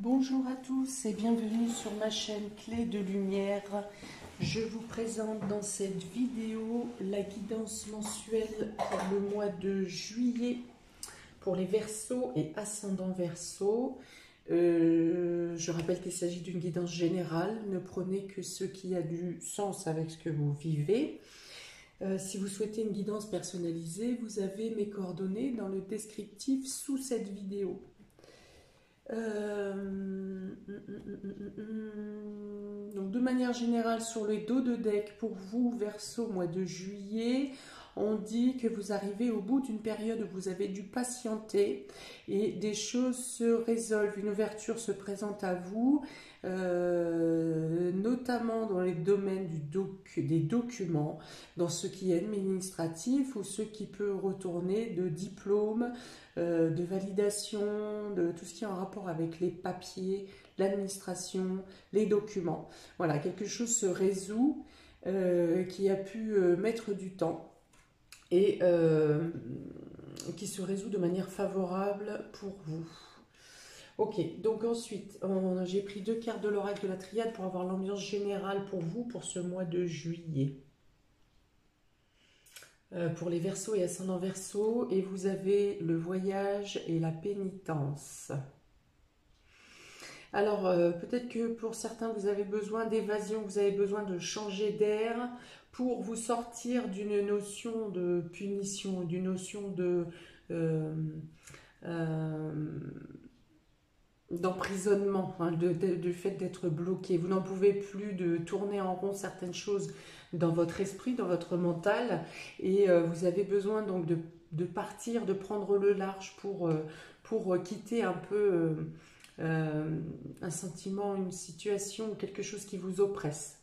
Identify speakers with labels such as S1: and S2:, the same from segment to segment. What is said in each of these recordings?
S1: Bonjour à tous et bienvenue sur ma chaîne Clé de Lumière. Je vous présente dans cette vidéo la guidance mensuelle pour le mois de juillet pour les Verseaux et ascendants Verseaux. Je rappelle qu'il s'agit d'une guidance générale. Ne prenez que ce qui a du sens avec ce que vous vivez. Si vous souhaitez une guidance personnalisée, vous avez mes coordonnées dans le descriptif sous cette vidéo. Donc de manière générale sur les dos de deck pour vous Verseau mois de juillet, on dit que vous arrivez au bout d'une période où vous avez dû patienter et des choses se résolvent, une ouverture se présente à vous, notamment dans les domaines des documents, dans ce qui est administratif ou ce qui peut retourner de diplôme, de validation, de tout ce qui est en rapport avec les papiers, l'administration, les documents. Voilà, quelque chose se résout qui a pu mettre du temps et qui se résout de manière favorable pour vous. Ok, donc ensuite, j'ai pris 2 cartes de l'oracle de la triade pour avoir l'ambiance générale pour vous pour ce mois de juillet. Pour les Verseaux et ascendants Verseaux, et vous avez le voyage et la pénitence. Alors, peut-être que pour certains, vous avez besoin d'évasion, vous avez besoin de changer d'air pour vous sortir d'une notion de punition, d'une notion de d'emprisonnement, hein, du fait d'être bloqué. Vous n'en pouvez plus de tourner en rond certaines choses dans votre esprit, dans votre mental, et vous avez besoin donc de partir, de prendre le large pour quitter un peu un sentiment, une situation, quelque chose qui vous oppresse.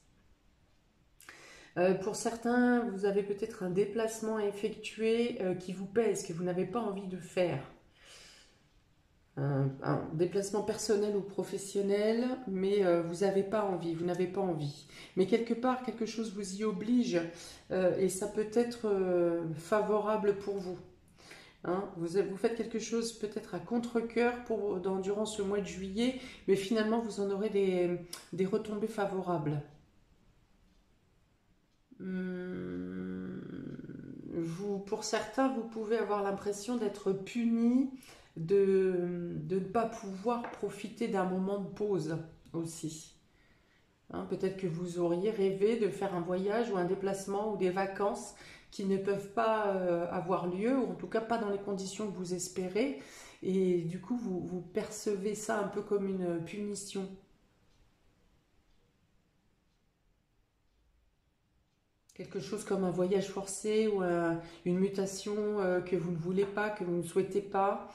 S1: Pour certains, vous avez peut-être un déplacement à effectuer qui vous pèse, que vous n'avez pas envie de faire. Un déplacement personnel ou professionnel, mais vous n'avez pas envie, vous n'avez pas envie. Mais quelque part, quelque chose vous y oblige et ça peut être favorable pour vous. Hein, vous faites quelque chose peut-être à contre-cœur durant ce mois de juillet, mais finalement vous en aurez des retombées favorables. Pour certains, vous pouvez avoir l'impression d'être puni, de ne pas pouvoir profiter d'un moment de pause aussi. Hein, peut-être que vous auriez rêvé de faire un voyage ou un déplacement ou des vacances qui ne peuvent pas avoir lieu, ou en tout cas pas dans les conditions que vous espérez, et du coup vous percevez ça un peu comme une punition. Quelque chose comme un voyage forcé ou une mutation que vous ne voulez pas, que vous ne souhaitez pas,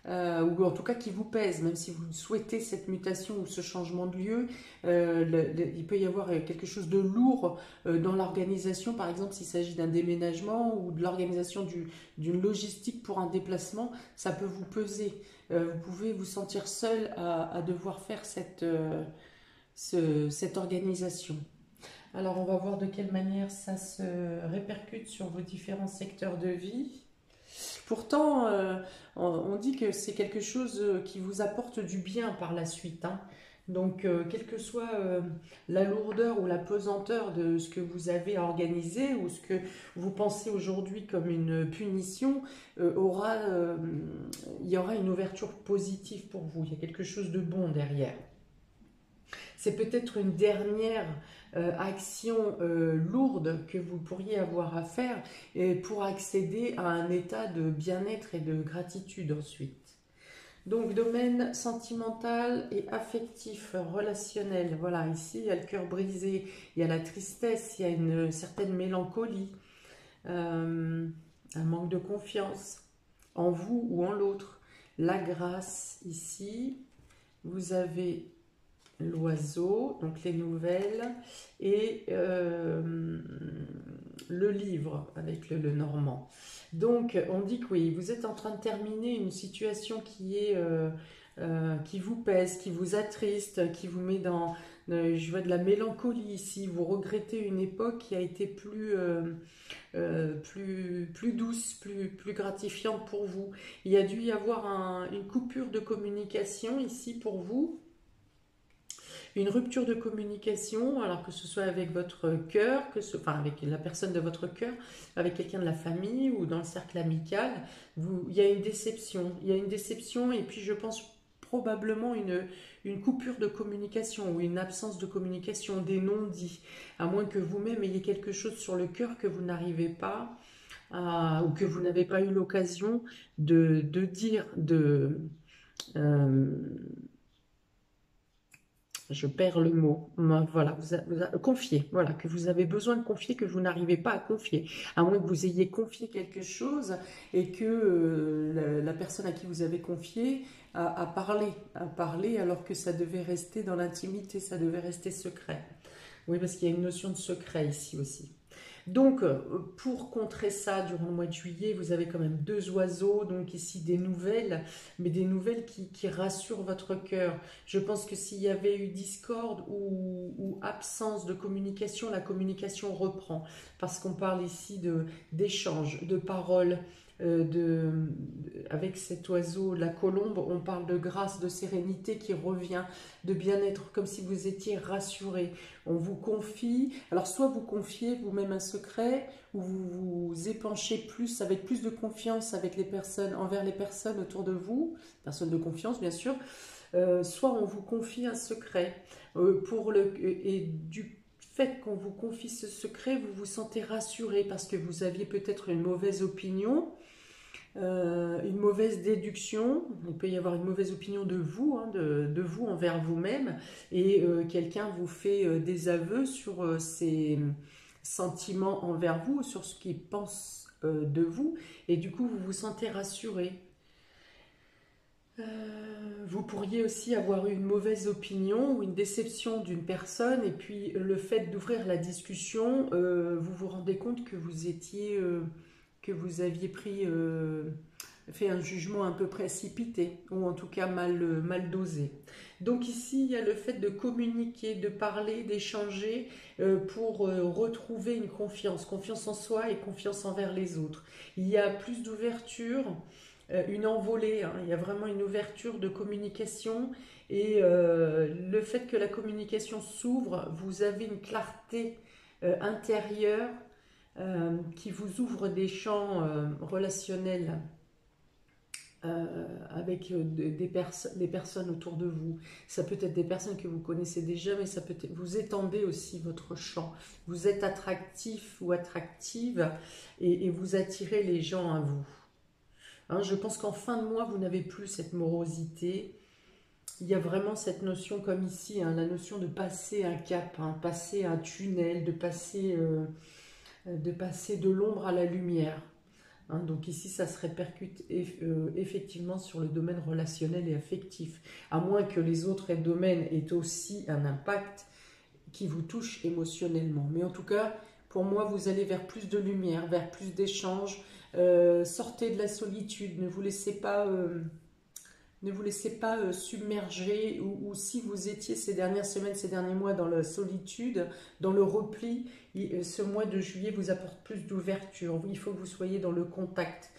S1: ou en tout cas qui vous pèse, même si vous souhaitez cette mutation ou ce changement de lieu, il peut y avoir quelque chose de lourd dans l'organisation, par exemple s'il s'agit d'un déménagement ou de l'organisation d'une logistique pour un déplacement, ça peut vous peser. Vous pouvez vous sentir seul à devoir faire cette organisation. Alors, on va voir de quelle manière ça se répercute sur vos différents secteurs de vie. Pourtant, on dit que c'est quelque chose qui vous apporte du bien par la suite. Hein. Donc, quelle que soit la lourdeur ou la pesanteur de ce que vous avez organisé ou ce que vous pensez aujourd'hui comme une punition, il y aura une ouverture positive pour vous. Il y a quelque chose de bon derrière. C'est peut-être une dernière action lourde que vous pourriez avoir à faire pour accéder à un état de bien-être et de gratitude ensuite. Donc, domaine sentimental et affectif, relationnel. Voilà, ici, il y a le cœur brisé, il y a la tristesse, il y a une certaine mélancolie, un manque de confiance en vous ou en l'autre. La grâce, ici, vous avez l'oiseau, donc les nouvelles, et le livre avec le normand. Donc on dit que oui, vous êtes en train de terminer une situation qui vous pèse, qui vous attriste, qui vous met dans, je vois de la mélancolie ici, vous regrettez une époque qui a été plus douce, plus gratifiante pour vous. Il y a dû y avoir une coupure de communication ici pour vous. Une rupture de communication, alors que ce soit avec votre cœur, enfin avec la personne de votre cœur, avec quelqu'un de la famille ou dans le cercle amical, il y a une déception. Il y a une déception et puis je pense probablement une coupure de communication ou une absence de communication, des non-dits, à moins que vous-même ayez quelque chose sur le cœur que vous n'arrivez pas ou que vous n'avez pas eu l'occasion de dire, euh, je perds le mot. Voilà, confier. Voilà, que vous avez besoin de confier, que vous n'arrivez pas à confier. À moins que vous ayez confié quelque chose et que la personne à qui vous avez confié a parlé alors que ça devait rester dans l'intimité, ça devait rester secret. Oui, parce qu'il y a une notion de secret ici aussi. Donc, pour contrer ça, durant le mois de juillet, vous avez quand même 2 oiseaux, donc ici des nouvelles, mais des nouvelles qui rassurent votre cœur. Je pense que s'il y avait eu discorde ou absence de communication, la communication reprend, parce qu'on parle ici d'échanges, de paroles. Avec cet oiseau, la colombe, on parle de grâce, de sérénité qui revient, de bien-être, comme si vous étiez rassuré. On vous confie, alors soit vous confiez vous-même un secret, ou vous vous épanchez plus, avec plus de confiance avec les personnes, envers les personnes autour de vous, personnes de confiance bien sûr, soit on vous confie un secret, et du fait qu'on vous confie ce secret, vous vous sentez rassuré parce que vous aviez peut-être une mauvaise opinion, une mauvaise déduction, il peut y avoir une mauvaise opinion de vous, hein, de vous envers vous-même, et quelqu'un vous fait des aveux sur ses sentiments envers vous, sur ce qu'il pense de vous, et du coup vous vous sentez rassuré. Vous pourriez aussi avoir eu une mauvaise opinion ou une déception d'une personne, et puis le fait d'ouvrir la discussion, vous vous rendez compte que que vous aviez fait un jugement un peu précipité, ou en tout cas mal dosé. Donc ici, il y a le fait de communiquer, de parler, d'échanger pour retrouver une confiance en soi et confiance envers les autres. Il y a plus d'ouverture, une envolée, hein. Il y a vraiment une ouverture de communication et le fait que la communication s'ouvre, vous avez une clarté intérieure qui vous ouvre des champs relationnels avec des personnes autour de vous. Ça peut être des personnes que vous connaissez déjà, mais ça peut être, vous étendez aussi votre champ. Vous êtes attractif ou attractive et vous attirez les gens à vous. Hein, je pense qu'en fin de mois, vous n'avez plus cette morosité. Il y a vraiment cette notion comme ici, hein, la notion de passer un cap, hein, passer un tunnel, de passer de l'ombre à la lumière. Hein, donc ici, ça se répercute effectivement sur le domaine relationnel et affectif, à moins que les autres domaines aient aussi un impact qui vous touche émotionnellement. Mais en tout cas, pour moi, vous allez vers plus de lumière, vers plus d'échanges. Sortez de la solitude, ne vous laissez pas submerger, ou si vous étiez ces dernières semaines, ces derniers mois dans la solitude, dans le repli, ce mois de juillet vous apporte plus d'ouverture. Il faut que vous soyez dans le contact.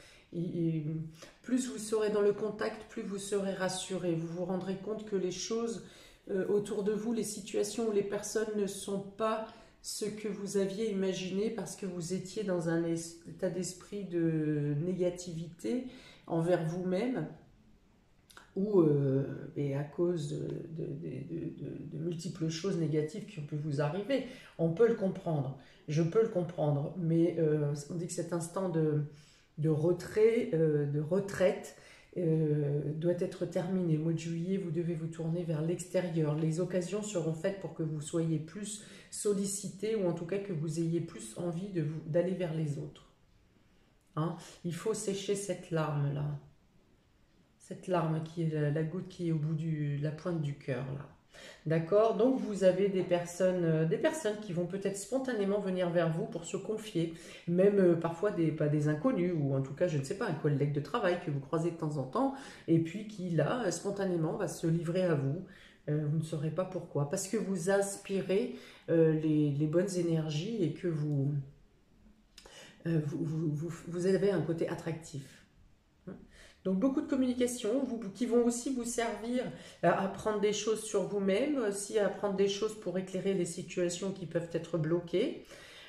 S1: Plus vous serez dans le contact, plus vous serez rassuré. Vous vous rendrez compte que les choses autour de vous, les situations ou les personnes ne sont pas ce que vous aviez imaginé parce que vous étiez dans un état d'esprit de négativité envers vous-même, ou et à cause de multiples choses négatives qui ont pu vous arriver. On peut le comprendre, je peux le comprendre, mais on dit que cet instant de retrait, de retraite, doit être terminé. Au mois de juillet, vous devez vous tourner vers l'extérieur. Les occasions seront faites pour que vous soyez plus sollicité, ou en tout cas que vous ayez plus envie d'aller vers les autres. Hein? Il faut sécher cette larme-là. Cette larme qui est la goutte qui est au bout de la pointe du cœur, là. D'accord? Donc vous avez des personnes qui vont peut-être spontanément venir vers vous pour se confier, même parfois pas des inconnus, ou en tout cas, je ne sais pas, un collègue de travail que vous croisez de temps en temps, et puis qui, là, spontanément, va se livrer à vous. Vous ne saurez pas pourquoi, parce que vous aspirez les bonnes énergies et que vous avez un côté attractif. Donc beaucoup de communication qui vont aussi vous servir à apprendre des choses sur vous-même, aussi à apprendre des choses pour éclairer les situations qui peuvent être bloquées.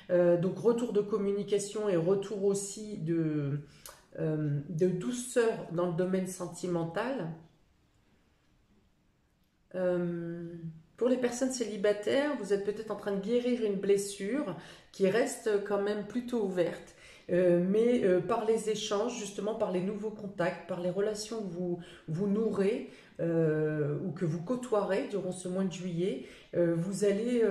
S1: Donc retour de communication et retour aussi de douceur dans le domaine sentimental. Pour les personnes célibataires, vous êtes peut-être en train de guérir une blessure qui reste quand même plutôt ouverte. Mais par les échanges, justement par les nouveaux contacts, par les relations que vous nourrez ou que vous côtoierez durant ce mois de juillet, vous allez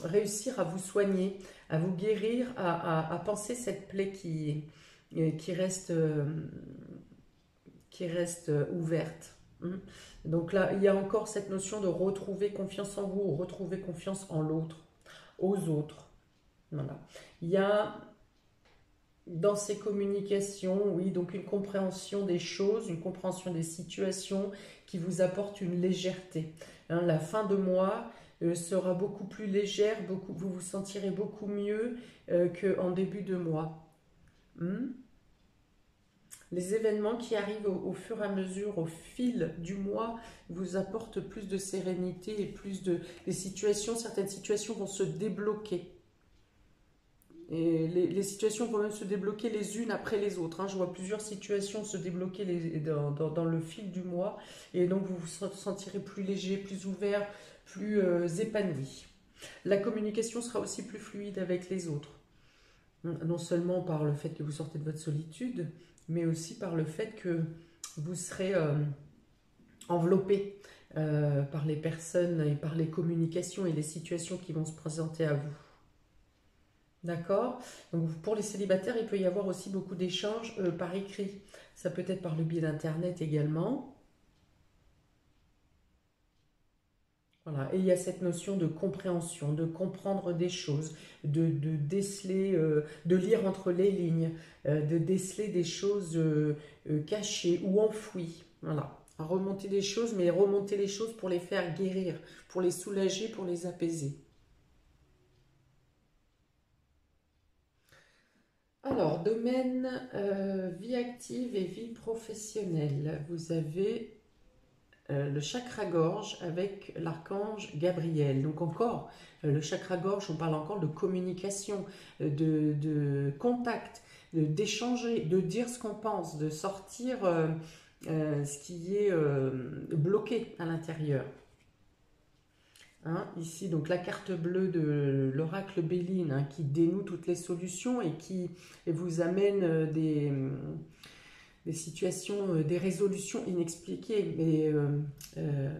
S1: réussir à vous soigner, à vous guérir, à penser cette plaie qui reste ouverte. Donc là, il y a encore cette notion de retrouver confiance en vous, retrouver confiance en l'autre, aux autres. Voilà. Il y a dans ces communications, oui, donc une compréhension des choses, une compréhension des situations qui vous apporte une légèreté. Hein, la fin de mois sera beaucoup plus légère, vous vous sentirez beaucoup mieux qu'en début de mois. Les événements qui arrivent au fur et à mesure, au fil du mois, vous apportent plus de sérénité et plus de... certaines situations vont se débloquer. Et les situations vont même se débloquer les unes après les autres. Hein. Je vois plusieurs situations se débloquer dans le fil du mois. Et donc vous vous sentirez plus léger, plus ouvert, plus épanoui. La communication sera aussi plus fluide avec les autres. Non seulement par le fait que vous sortez de votre solitude, mais aussi par le fait que vous serez enveloppé par les personnes et par les communications et les situations qui vont se présenter à vous. D'accord? Donc pour les célibataires, il peut y avoir aussi beaucoup d'échanges par écrit. Ça peut être par le biais d'Internet également. Voilà. Et il y a cette notion de compréhension, de comprendre des choses, de déceler, de lire entre les lignes, de déceler des choses cachées ou enfouies. Voilà. À remonter des choses, mais remonter les choses pour les faire guérir, pour les soulager, pour les apaiser. Alors, domaine vie active et vie professionnelle. Vous avez le chakra-gorge avec l'archange Gabriel. Donc encore, le chakra-gorge, on parle encore de communication, de contact, d'échanger, de dire ce qu'on pense, de sortir ce qui est bloqué à l'intérieur. Hein, ici, donc la carte bleue de l'oracle Béline, hein, qui dénoue toutes les solutions et qui vous amène des situations, des résolutions inexpliquées, mais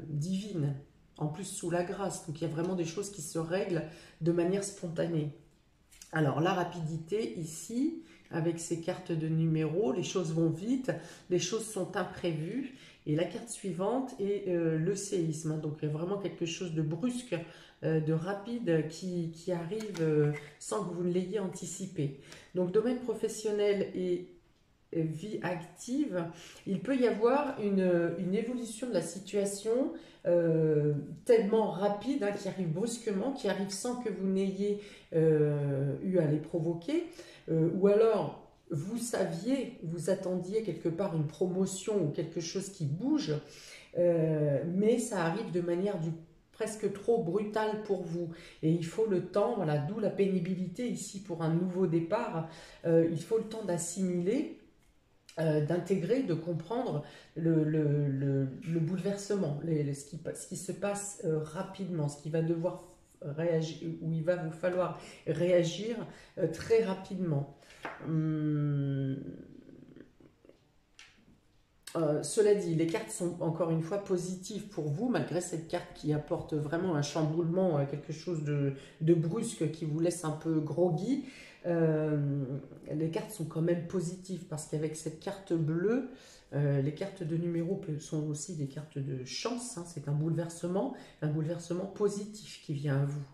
S1: divines, en plus sous la grâce. Donc il y a vraiment des choses qui se règlent de manière spontanée. Alors la rapidité ici, avec ces cartes de numéros, les choses vont vite, les choses sont imprévues. Et la carte suivante est le séisme. Donc il y a vraiment quelque chose de brusque, de rapide qui arrive sans que vous ne l'ayez anticipé. Donc domaine professionnel et vie active, il peut y avoir une évolution de la situation tellement rapide, hein, qui arrive brusquement, qui arrive sans que vous n'ayez eu à les provoquer, ou alors vous saviez, vous attendiez quelque part une promotion ou quelque chose qui bouge, mais ça arrive de manière presque trop brutale pour vous. Et il faut le temps, voilà, d'où la pénibilité ici pour un nouveau départ. Il faut le temps d'assimiler, d'intégrer, de comprendre le bouleversement, ce qui se passe rapidement, ce qui va devoir réagir, où il va vous falloir réagir très rapidement. Cela dit, les cartes sont encore une fois positives pour vous, malgré cette carte qui apporte vraiment un chamboulement, quelque chose de brusque qui vous laisse un peu groggy. Les cartes sont quand même positives parce qu'avec cette carte bleue, les cartes de numéros sont aussi des cartes de chance, hein, c'est un bouleversement positif qui vient à vous.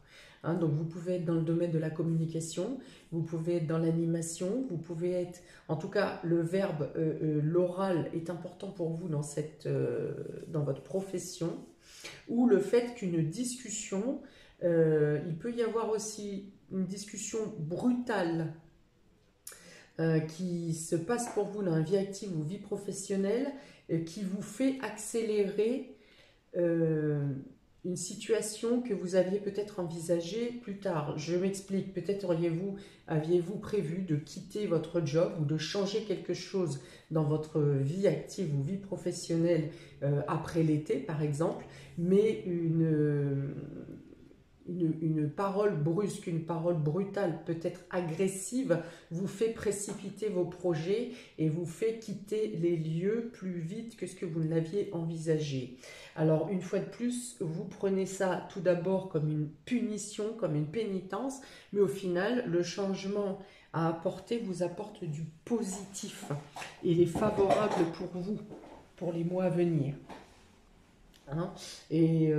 S1: Hein, donc vous pouvez être dans le domaine de la communication, vous pouvez être dans l'animation, vous pouvez être, en tout cas le verbe, l'oral est important pour vous dans votre profession, ou le fait qu'une discussion, il peut y avoir aussi une discussion brutale qui se passe pour vous dans la vie active ou vie professionnelle, qui vous fait accélérer une situation que vous aviez peut-être envisagée plus tard. Je m'explique, peut-être aviez-vous prévu de quitter votre job ou de changer quelque chose dans votre vie active ou vie professionnelle après l'été, par exemple, mais une parole brusque, une parole brutale, peut-être agressive, vous fait précipiter vos projets et vous fait quitter les lieux plus vite que ce que vous ne l'aviez envisagé. Alors, une fois de plus, vous prenez ça tout d'abord comme une punition, comme une pénitence, mais au final, le changement à apporter vous apporte du positif. Il est favorable pour vous, pour les mois à venir. Hein. Et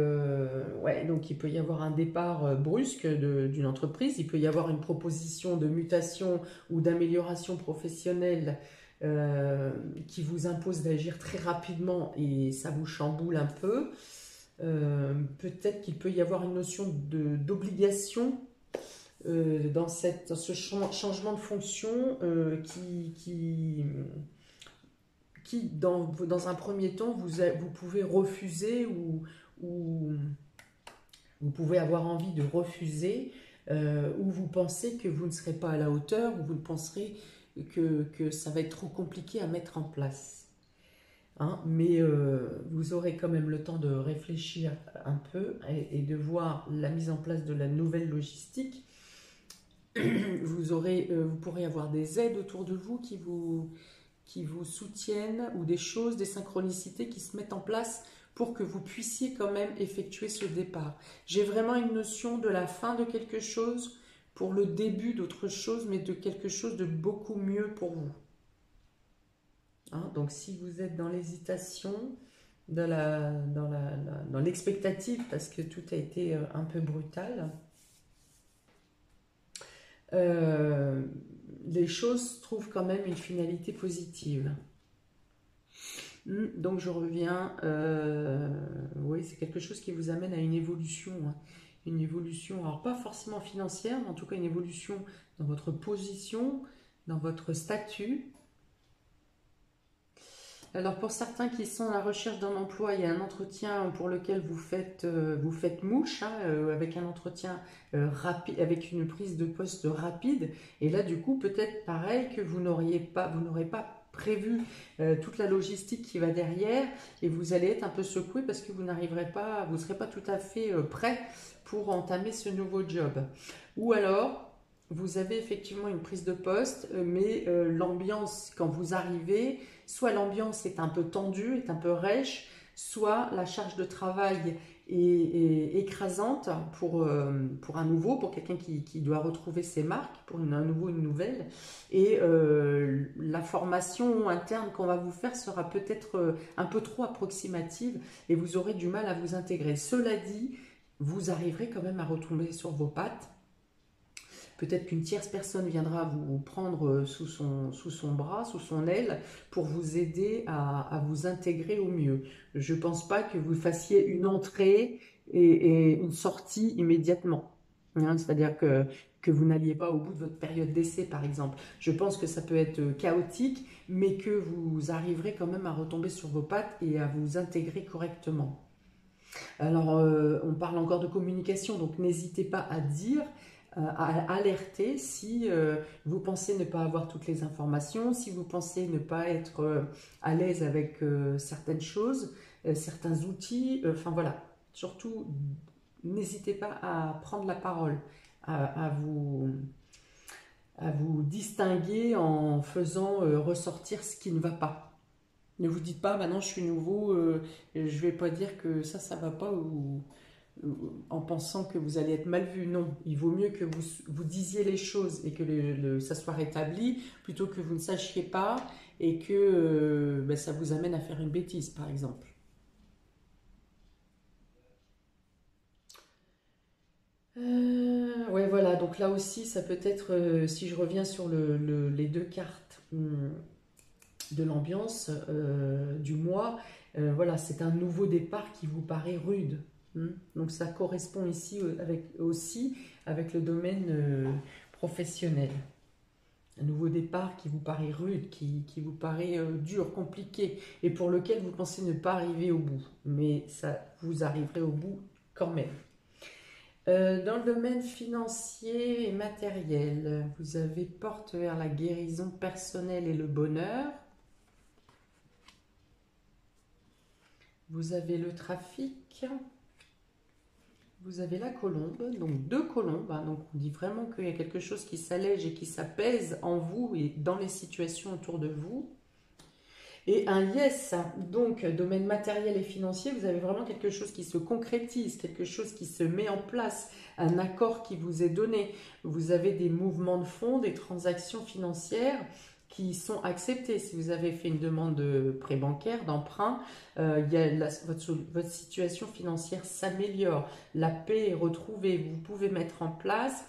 S1: ouais, donc il peut y avoir un départ brusque d'une entreprise, il peut y avoir une proposition de mutation ou d'amélioration professionnelle qui vous impose d'agir très rapidement et ça vous chamboule un peu. Peut-être qu'il peut y avoir une notion d'obligation dans ce changement de fonction qui dans un premier temps, vous pouvez refuser ou vous pouvez avoir envie de refuser, ou vous pensez que vous ne serez pas à la hauteur, ou vous penserez que ça va être trop compliqué à mettre en place. Hein, mais vous aurez quand même le temps de réfléchir un peu et de voir la mise en place de la nouvelle logistique. Vous pourrez avoir des aides autour de vous qui vous soutiennent ou des choses, des synchronicités qui se mettent en place pour que vous puissiez quand même effectuer ce départ. J'ai vraiment une notion de la fin de quelque chose pour le début d'autre chose, mais de quelque chose de beaucoup mieux pour vous. Hein, donc si vous êtes dans l'hésitation, dans l'expectative, parce que tout a été un peu brutal, les choses trouvent quand même une finalité positive. Donc je reviens, oui, c'est quelque chose qui vous amène à une évolution, hein. Une évolution, alors pas forcément financière, mais en tout cas une évolution dans votre position, dans votre statut. Alors pour certains qui sont à la recherche d'un emploi, il y a un entretien pour lequel vous faites mouche, hein, avec un entretien rapide, avec une prise de poste rapide. Et là du coup peut-être pareil que vous n'aurez pas prévu toute la logistique qui va derrière et vous allez être un peu secoué parce que vous ne serez pas tout à fait prêt pour entamer ce nouveau job. Ou alors vous avez effectivement une prise de poste, mais l'ambiance, quand vous arrivez, soit l'ambiance est un peu tendue, est un peu rêche, soit la charge de travail est écrasante pour quelqu'un qui doit retrouver ses marques, pour un nouveau, une nouvelle. Et la formation interne qu'on va vous faire sera peut-être un peu trop approximative et vous aurez du mal à vous intégrer. Cela dit, vous arriverez quand même à retomber sur vos pattes. Peut-être qu'une tierce personne viendra vous prendre sous son bras, sous son aile, pour vous aider à vous intégrer au mieux. Je ne pense pas que vous fassiez une entrée et une sortie immédiatement. Hein, c'est-à-dire que vous n'alliez pas au bout de votre période d'essai, par exemple. Je pense que ça peut être chaotique, mais que vous arriverez quand même à retomber sur vos pattes et à vous intégrer correctement. Alors, on parle encore de communication, donc n'hésitez pas à dire, à alerter si vous pensez ne pas avoir toutes les informations, si vous pensez ne pas être à l'aise avec certaines choses, certains outils, enfin voilà. Surtout, n'hésitez pas à prendre la parole, à vous distinguer en faisant ressortir ce qui ne va pas. Ne vous dites pas, maintenant je suis nouveau, je ne vais pas dire que ça va pas, ou en pensant que vous allez être mal vu. Non, il vaut mieux que vous disiez les choses et que ça soit rétabli, plutôt que vous ne sachiez pas et que ça vous amène à faire une bêtise, par exemple. Ouais, voilà, donc là aussi, ça peut être, si je reviens sur les deux cartes de l'ambiance du mois, voilà, c'est un nouveau départ qui vous paraît rude. Donc ça correspond ici aussi avec le domaine professionnel. Un nouveau départ qui vous paraît rude, qui vous paraît dur, compliqué, et pour lequel vous pensez ne pas arriver au bout. Mais ça, vous arriverez au bout quand même. Dans le domaine financier et matériel, vous avez porte vers la guérison personnelle et le bonheur. Vous avez le trafic. Vous avez la colombe, donc 2 colombes, hein, donc on dit vraiment qu'il y a quelque chose qui s'allège et qui s'apaise en vous et dans les situations autour de vous. Et un yes, donc domaine matériel et financier, vous avez vraiment quelque chose qui se concrétise, quelque chose qui se met en place, un accord qui vous est donné. Vous avez des mouvements de fonds, des transactions financières qui sont acceptées. Si vous avez fait une demande de prêt bancaire, d'emprunt, votre situation financière s'améliore, la paix est retrouvée, vous pouvez mettre en place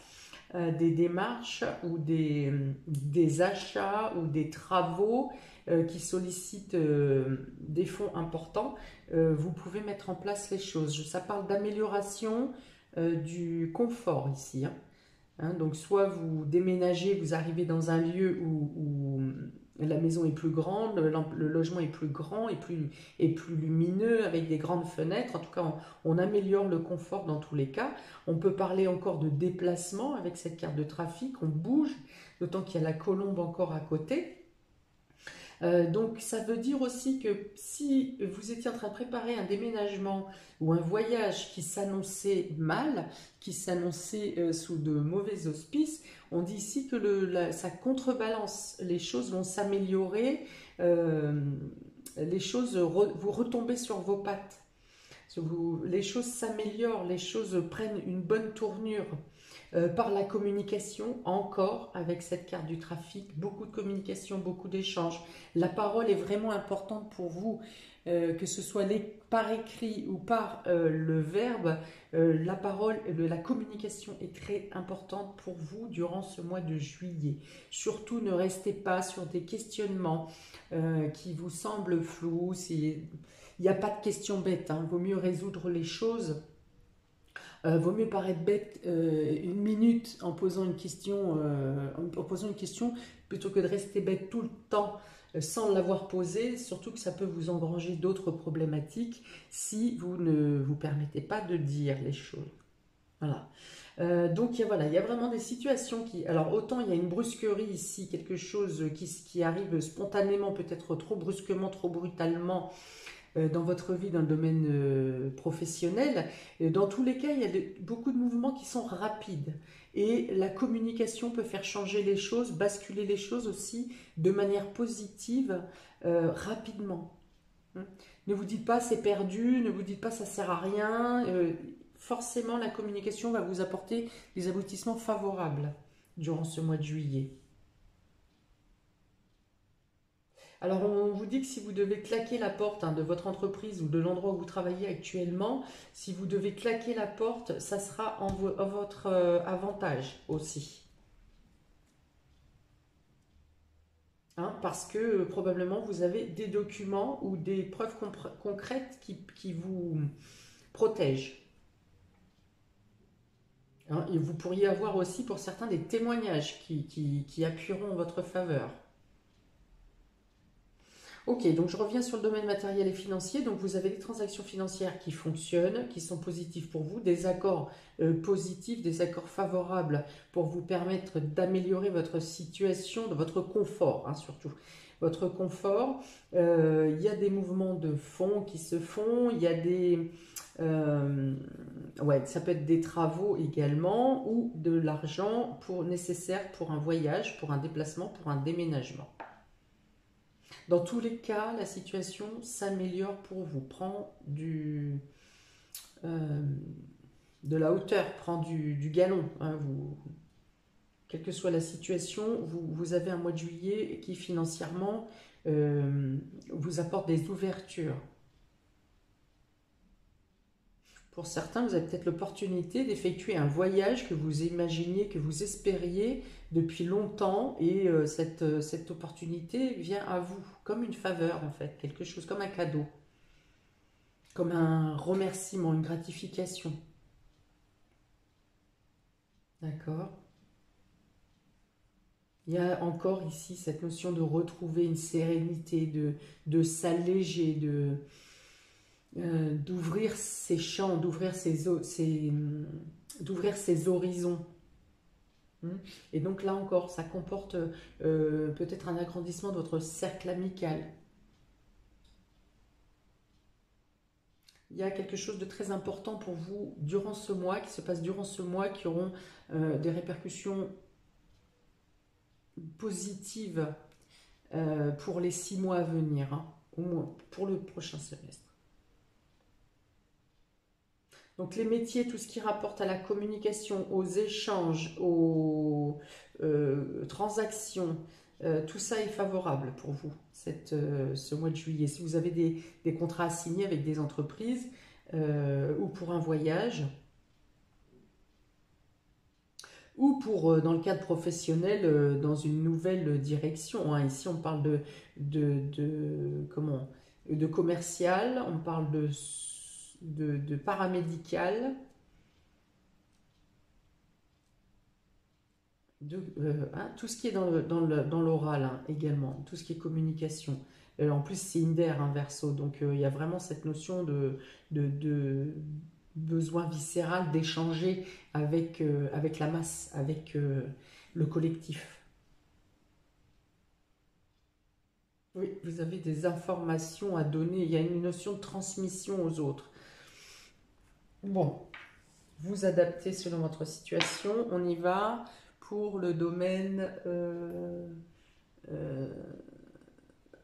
S1: des démarches ou des achats ou des travaux qui sollicitent des fonds importants, vous pouvez mettre en place les choses. Ça parle d'amélioration du confort ici. Hein, donc soit vous déménagez, vous arrivez dans un lieu où la maison est plus grande, le logement est plus grand et plus lumineux avec des grandes fenêtres. En tout cas, on améliore le confort dans tous les cas. On peut parler encore de déplacement avec cette carte de trafic, on bouge, d'autant qu'il y a la colombe encore à côté. Donc ça veut dire aussi que si vous étiez en train de préparer un déménagement ou un voyage qui s'annonçait mal, qui s'annonçait sous de mauvais auspices, on dit ici que ça contrebalance, les choses vont s'améliorer, les choses, vous retombez sur vos pattes. Les choses s'améliorent, les choses prennent une bonne tournure. Par la communication, encore avec cette carte du trafic, beaucoup de communication, beaucoup d'échanges. La parole est vraiment importante pour vous, que ce soit par écrit ou par le verbe. La parole, la communication est très importante pour vous durant ce mois de juillet. Surtout, ne restez pas sur des questionnements qui vous semblent flous. Il n'y a pas de questions bêtes, hein. Vaut mieux résoudre les choses. Vaut mieux paraître bête une minute en posant une question, plutôt que de rester bête tout le temps sans l'avoir posée, surtout que ça peut vous engranger d'autres problématiques si vous ne vous permettez pas de dire les choses. Voilà. Donc voilà, il y a vraiment des situations qui... Alors autant il y a une brusquerie ici, quelque chose qui arrive spontanément, peut-être trop brusquement, trop brutalement, dans votre vie, dans le domaine professionnel. Dans tous les cas, il y a beaucoup de mouvements qui sont rapides. Et la communication peut faire changer les choses, basculer les choses aussi de manière positive rapidement. Ne vous dites pas c'est perdu, ne vous dites pas ça sert à rien. Forcément, la communication va vous apporter des aboutissements favorables durant ce mois de juillet. Alors, on vous dit que si vous devez claquer la porte de votre entreprise ou de l'endroit où vous travaillez actuellement, si vous devez claquer la porte, ça sera en votre avantage aussi. Hein, parce que probablement vous avez des documents ou des preuves concrètes qui vous protègent. Hein, et vous pourriez avoir aussi pour certains des témoignages qui appuieront en votre faveur. Ok, donc je reviens sur le domaine matériel et financier. Donc vous avez des transactions financières qui fonctionnent, qui sont positives pour vous, des accords positifs, des accords favorables pour vous permettre d'améliorer votre situation, de votre confort, hein, surtout. Votre confort, il y a des mouvements de fonds qui se font, il y a des... ouais, ça peut être des travaux également ou de l'argent nécessaire pour un voyage, pour un déplacement, pour un déménagement. Dans tous les cas, la situation s'améliore pour vous, prend de la hauteur, prend du galon. Hein, quelle que soit la situation, vous avez un mois de juillet qui financièrement vous apporte des ouvertures. Pour certains, vous avez peut-être l'opportunité d'effectuer un voyage que vous imaginiez, que vous espériez depuis longtemps et cette opportunité vient à vous comme une faveur en fait, quelque chose comme un cadeau, comme un remerciement, une gratification. D'accord? Il y a encore ici cette notion de retrouver une sérénité, de s'alléger, d'ouvrir ses champs, d'ouvrir ses horizons. Et donc là encore, ça comporte peut-être un agrandissement de votre cercle amical. Il y a quelque chose de très important pour vous durant ce mois, qui se passe durant ce mois, qui auront des répercussions positives pour les 6 mois à venir, hein, au moins pour le prochain semestre. Donc les métiers, tout ce qui rapporte à la communication, aux échanges, aux transactions, tout ça est favorable pour vous ce mois de juillet. Si vous avez des contrats à signer avec des entreprises ou pour un voyage, ou pour, dans le cadre professionnel, dans une nouvelle direction, hein. Ici, on parle comment, de commercial, on parle de paramédical, hein, tout ce qui est dans l'oral, hein, également, tout ce qui est communication. En plus, c'est Inder, hein, Verseau, donc il y a vraiment cette notion de besoin viscéral d'échanger avec la masse, avec le collectif. Oui, vous avez des informations à donner, il y a une notion de transmission aux autres. Bon, vous adaptez selon votre situation. On y va pour le domaine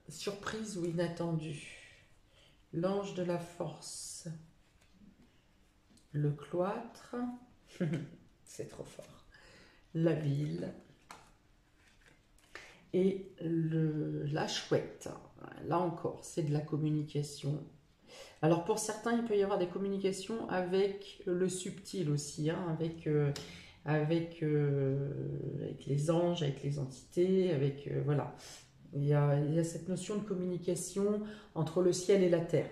S1: surprise ou inattendu. L'ange de la force. Le cloître. C'est trop fort. La ville. Et la chouette. Là encore, c'est de la communication. Alors pour certains, il peut y avoir des communications avec le subtil aussi, hein, avec les anges, avec les entités, voilà. Il y a cette notion de communication entre le ciel et la terre.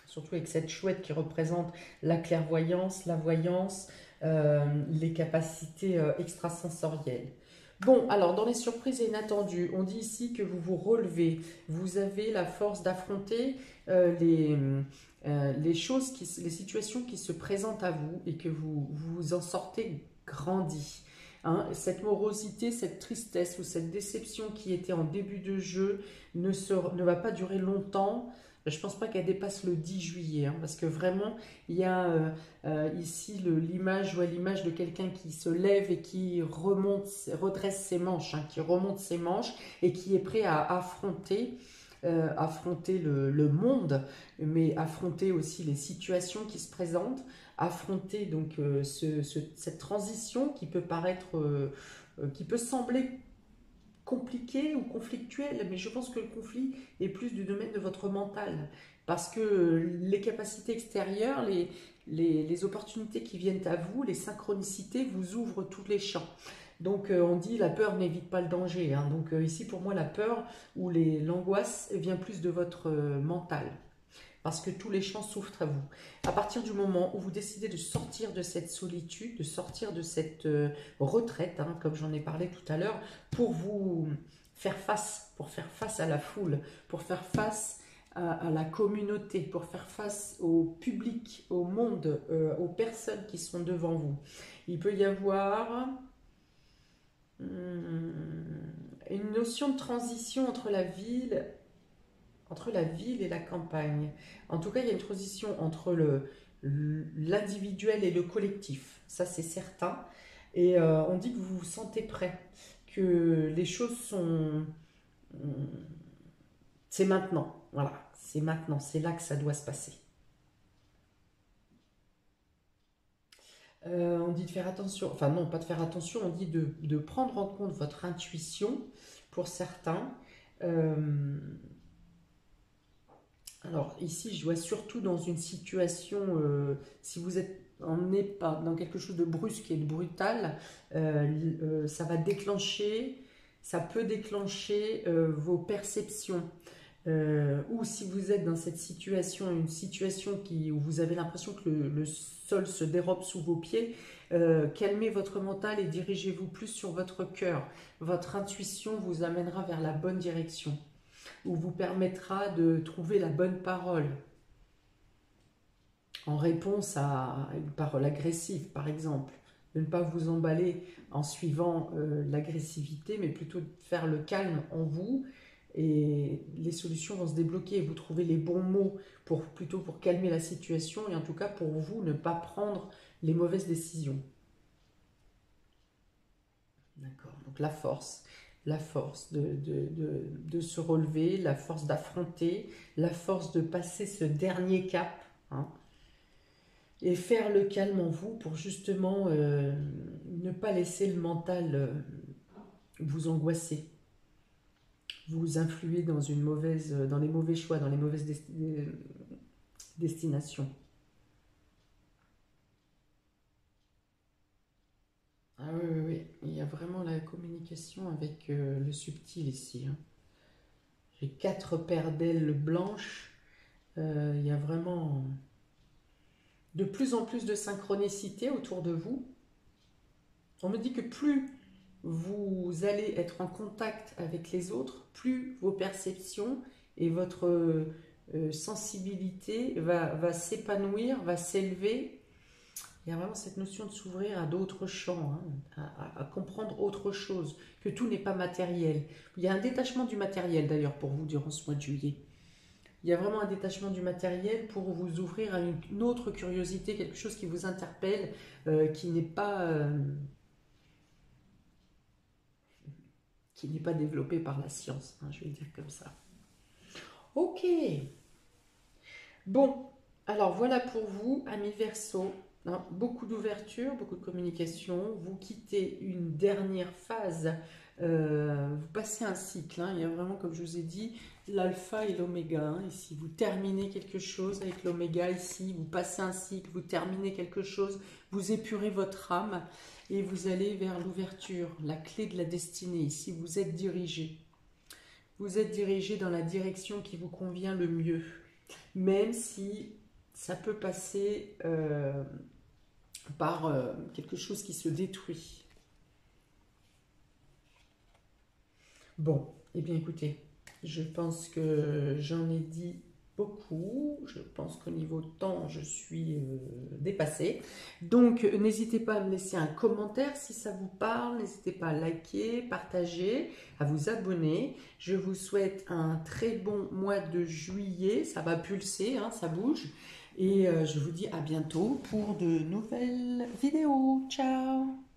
S1: Surtout avec cette chouette qui représente la clairvoyance, la voyance, les capacités extrasensorielles. Bon, alors dans les surprises et inattendues, on dit ici que vous vous relevez, vous avez la force d'affronter les choses, les situations qui se présentent à vous et que vous en sortez grandi. Hein, cette morosité, cette tristesse ou cette déception qui était en début de jeu ne va pas durer longtemps. Je ne pense pas qu'elle dépasse le 10 juillet, hein, parce que vraiment, il y a ici l'image de quelqu'un qui se lève et qui redresse ses manches, hein, qui remonte ses manches et qui est prêt à affronter le monde, mais affronter aussi les situations qui se présentent, affronter donc cette transition qui peut qui peut sembler compliqué ou conflictuel, mais je pense que le conflit est plus du domaine de votre mental, parce que les capacités extérieures, les opportunités qui viennent à vous, les synchronicités vous ouvrent tous les champs. Donc on dit la peur n'évite pas le danger, hein. Donc ici pour moi la peur ou l'angoisse vient plus de votre mental, parce que tous les champs s'ouvrent à vous. À partir du moment où vous décidez de sortir de cette solitude, de sortir de cette retraite, hein, comme j'en ai parlé tout à l'heure, pour faire face à la foule, pour faire face à la communauté, pour faire face au public, au monde, aux personnes qui sont devant vous. Il peut y avoir une notion de transition entre la ville et la campagne. En tout cas, il y a une transition entre l'individuel et le collectif. Ça, c'est certain. Et on dit que vous vous sentez prêt, que les choses sont... C'est maintenant. Voilà, c'est maintenant. C'est là que ça doit se passer. On dit de faire attention. Enfin non, pas de faire attention. On dit de prendre en compte votre intuition pour certains. Alors ici, je vois surtout dans une situation, si vous êtes emmené dans quelque chose de brusque et de brutal, ça peut déclencher vos perceptions. ou si vous êtes dans cette situation, une situation où vous avez l'impression que le sol se dérobe sous vos pieds, calmez votre mental et dirigez-vous plus sur votre cœur. Votre intuition vous amènera vers la bonne direction, ou vous permettra de trouver la bonne parole en réponse à une parole agressive, par exemple. De ne pas vous emballer en suivant l'agressivité, mais plutôt de faire le calme en vous, et les solutions vont se débloquer. Vous trouvez les bons mots plutôt pour calmer la situation, et en tout cas pour vous ne pas prendre les mauvaises décisions. D'accord, donc la force de se relever, la force d'affronter, la force de passer ce dernier cap, hein, et faire le calme en vous pour justement ne pas laisser le mental vous angoisser, vous influer dans dans les mauvais choix, dans les mauvaises destinations. Ah oui, oui, oui, il y a vraiment la communication avec le subtil ici, hein. J'ai 4 paires d'ailes blanches, il y a vraiment de plus en plus de synchronicité autour de vous. On me dit que plus vous allez être en contact avec les autres, plus vos perceptions et votre sensibilité va s'épanouir, va s'élever. Il y a vraiment cette notion de s'ouvrir à d'autres champs, hein, à comprendre autre chose, que tout n'est pas matériel. Il y a un détachement du matériel d'ailleurs pour vous durant ce mois de juillet. Il y a vraiment un détachement du matériel pour vous ouvrir à une autre curiosité, quelque chose qui vous interpelle, qui n'est pas développé par la science, hein, je vais le dire comme ça. Ok. Bon, alors voilà pour vous, amis Verseau. Hein, beaucoup d'ouverture, beaucoup de communication. Vous quittez une dernière phase. Vous passez un cycle. Hein, il y a vraiment, comme je vous ai dit, l'alpha et l'oméga. Hein, ici, vous terminez quelque chose avec l'oméga. Ici, vous passez un cycle, vous terminez quelque chose, vous épurez votre âme et vous allez vers l'ouverture, la clé de la destinée. Ici, vous êtes dirigé. Vous êtes dirigé dans la direction qui vous convient le mieux. Même si ça peut passer par quelque chose qui se détruit. Bon, eh bien écoutez, je pense que j'en ai dit beaucoup. Je pense qu'au niveau temps, je suis dépassée. Donc, n'hésitez pas à me laisser un commentaire si ça vous parle. N'hésitez pas à liker, partager, à vous abonner. Je vous souhaite un très bon mois de juillet. Ça va pulser, hein, ça bouge. Et je vous dis à bientôt pour de nouvelles vidéos. Ciao!